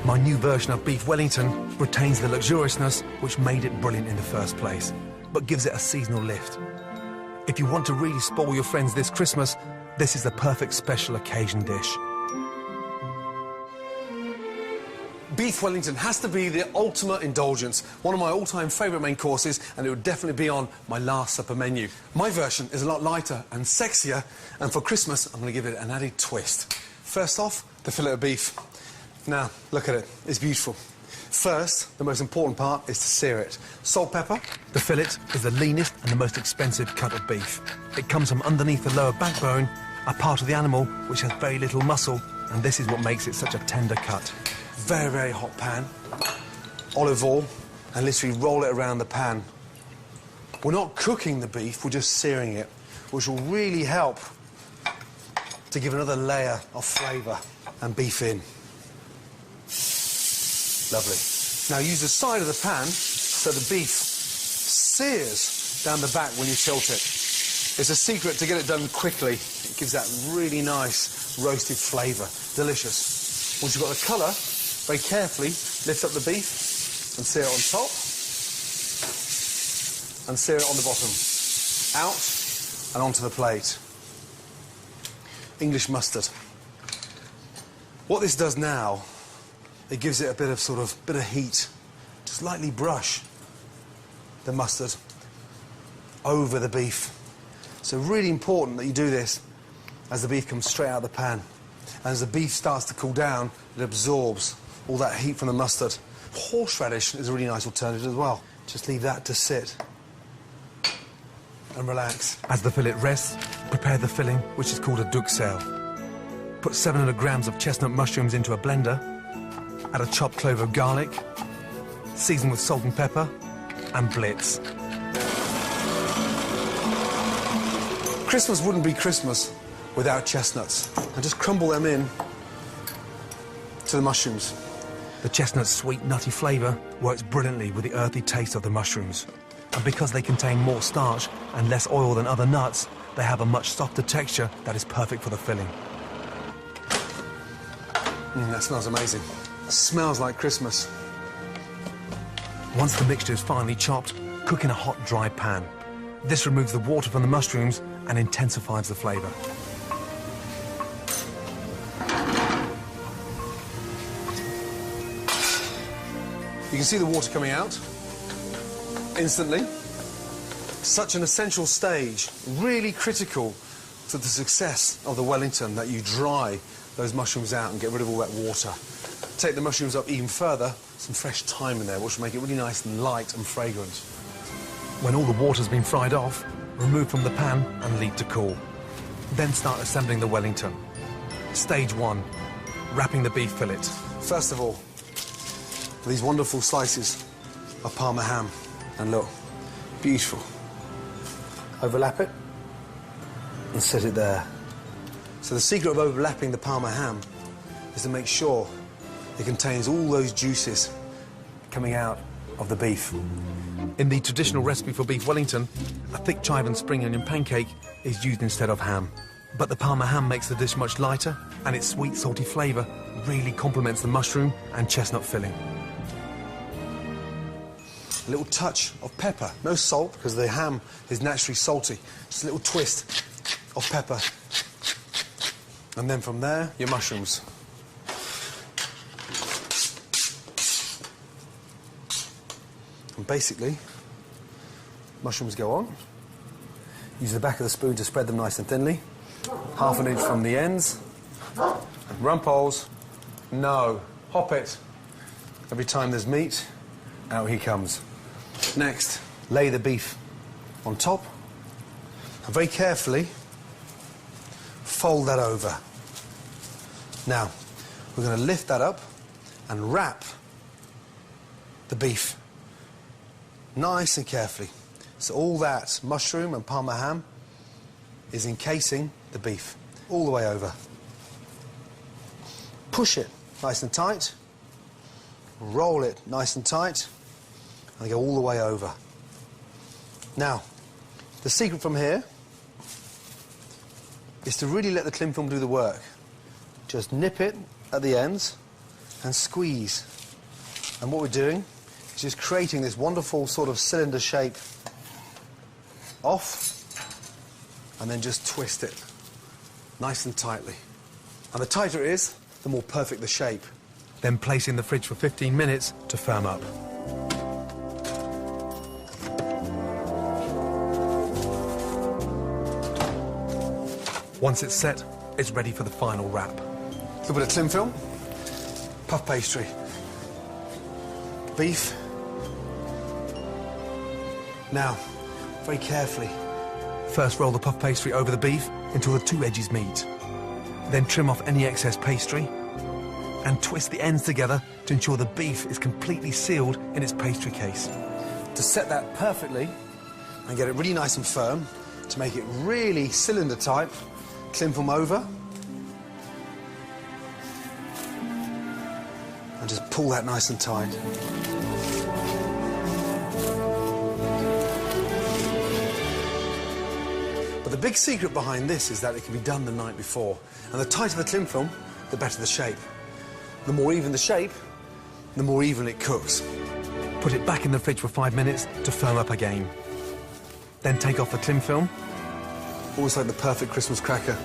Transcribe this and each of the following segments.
My new version of beef Wellington retains the luxuriousness which made it brilliant in the first place, but gives it a seasonal lift. If you want to really spoil your friends this Christmas, this is the perfect special occasion dish. Beef Wellington has to be the ultimate indulgence, one of my all-time favourite main courses, and it would definitely be on my last supper menu. My version is a lot lighter and sexier, and for Christmas I'm going to give it an added twist. First off, the fillet of beef. Now, look at it, it's beautiful. First, the most important part is to sear it. Salt, pepper. The fillet is the leanest and the most expensive cut of beef. It comes from underneath the lower backbone, a part of the animal which has very little muscle, and this is what makes it such a tender cut. Very, very hot pan, olive oil, and literally roll it around the pan. We're not cooking the beef, we're just searing it, which will really help to give another layer of flavour and beef in. Lovely. Now use the side of the pan so the beef sears down the back when you tilt it. It's a secret to get it done quickly. It gives that really nice roasted flavour. Delicious. Once you've got the colour, very carefully lift up the beef and sear it on top and sear it on the bottom. Out and onto the plate. English mustard. What this does now, it gives it a bit of heat. Just lightly brush the mustard over the beef. So really important that you do this as the beef comes straight out of the pan. And as the beef starts to cool down, it absorbs all that heat from the mustard. Horseradish is a really nice alternative as well. Just leave that to sit and relax. As the fillet rests, prepare the filling, which is called a duxelle. Put 700 grams of chestnut mushrooms into a blender, add a chopped clove of garlic, season with salt and pepper, and blitz. Christmas wouldn't be Christmas without chestnuts. And just crumble them in to the mushrooms. The chestnut's sweet, nutty flavour works brilliantly with the earthy taste of the mushrooms. And because they contain more starch and less oil than other nuts, they have a much softer texture that is perfect for the filling. That smells amazing. It smells like Christmas. Once the mixture is finely chopped, cook in a hot, dry pan. This removes the water from the mushrooms and intensifies the flavour. You can see the water coming out instantly. Such an essential stage, really critical to the success of the Wellington, that you dry those mushrooms out and get rid of all that water. Take the mushrooms up even further, some fresh thyme in there, which will make it really nice and light and fragrant. When all the water's been fried off, remove from the pan and leave to cool. Then start assembling the Wellington. Stage 1, wrapping the beef fillet. First of all, these wonderful slices of Parma ham. And look, beautiful. Overlap it and set it there. So the secret of overlapping the Parma ham is to make sure it contains all those juices coming out of the beef. In the traditional recipe for beef Wellington, a thick chive and spring onion pancake is used instead of ham. But the Parma ham makes the dish much lighter, and its sweet, salty flavour really complements the mushroom and chestnut filling. A little touch of pepper. No salt, because the ham is naturally salty. Just a little twist of pepper. And then from there, your mushrooms. And basically, mushrooms go on. Use the back of the spoon to spread them nice and thinly. Half an inch from the ends. Rumpoles. No. Hop it. Every time there's meat, out he comes. Next, lay the beef on top. And very carefully, fold that over. Now, we're going to lift that up and wrap the beef nice and carefully. So all that mushroom and Parma ham is encasing the beef all the way over. Push it nice and tight. Roll it nice and tight. And go all the way over. Now, the secret from here is to really let the cling film do the work. Just nip it at the ends and squeeze. And what we're doing is just creating this wonderful sort of cylinder shape off, and then just twist it nice and tightly. And the tighter it is, the more perfect the shape. Then place in the fridge for 15 minutes to firm up. Once it's set, it's ready for the final wrap. A little bit of cling film, puff pastry, beef. Now, very carefully. First, roll the puff pastry over the beef until the two edges meet. Then trim off any excess pastry and twist the ends together to ensure the beef is completely sealed in its pastry case. To set that perfectly and get it really nice and firm, to make it really cylinder type, cling film over and just pull that nice and tight. But the big secret behind this is that it can be done the night before, and the tighter the cling film, the better the shape. The more even the shape, the more even it cooks. Put it back in the fridge for 5 minutes to firm up again. Then take off the cling film. Almost like the perfect Christmas cracker.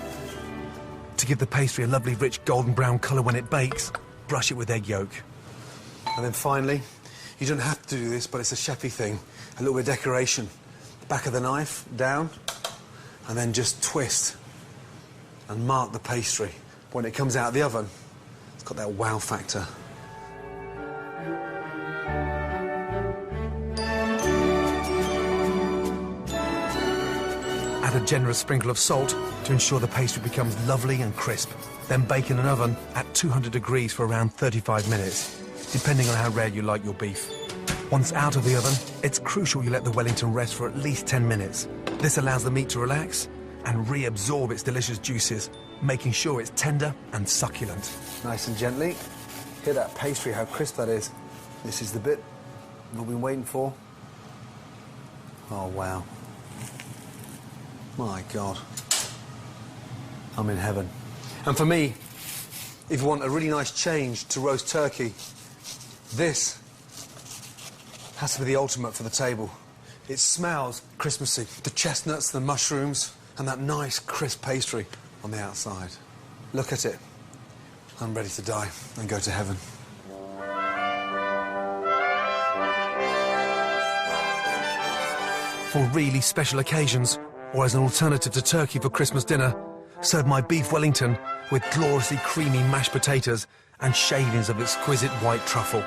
To give the pastry a lovely rich golden brown colour when it bakes, brush it with egg yolk. And then finally, you don't have to do this, but it's a chefy thing, a little bit of decoration. Back of the knife, down, and then just twist and mark the pastry. When it comes out of the oven, it's got that wow factor. Add a generous sprinkle of salt to ensure the pastry becomes lovely and crisp. Then bake in an oven at 200 degrees for around 35 minutes, depending on how rare you like your beef. Once out of the oven, it's crucial you let the Wellington rest for at least 10 minutes. This allows the meat to relax and reabsorb its delicious juices, making sure it's tender and succulent. Nice and gently. Hear that pastry, how crisp that is. This is the bit we've been waiting for. Oh, wow. My God. I'm in heaven. And for me, if you want a really nice change to roast turkey, this has to be the ultimate for the table. It smells Christmassy. The chestnuts, the mushrooms, and that nice crisp pastry on the outside. Look at it. I'm ready to die and go to heaven. For really special occasions, or as an alternative to turkey for Christmas dinner, serve my beef Wellington with gloriously creamy mashed potatoes and shavings of exquisite white truffle.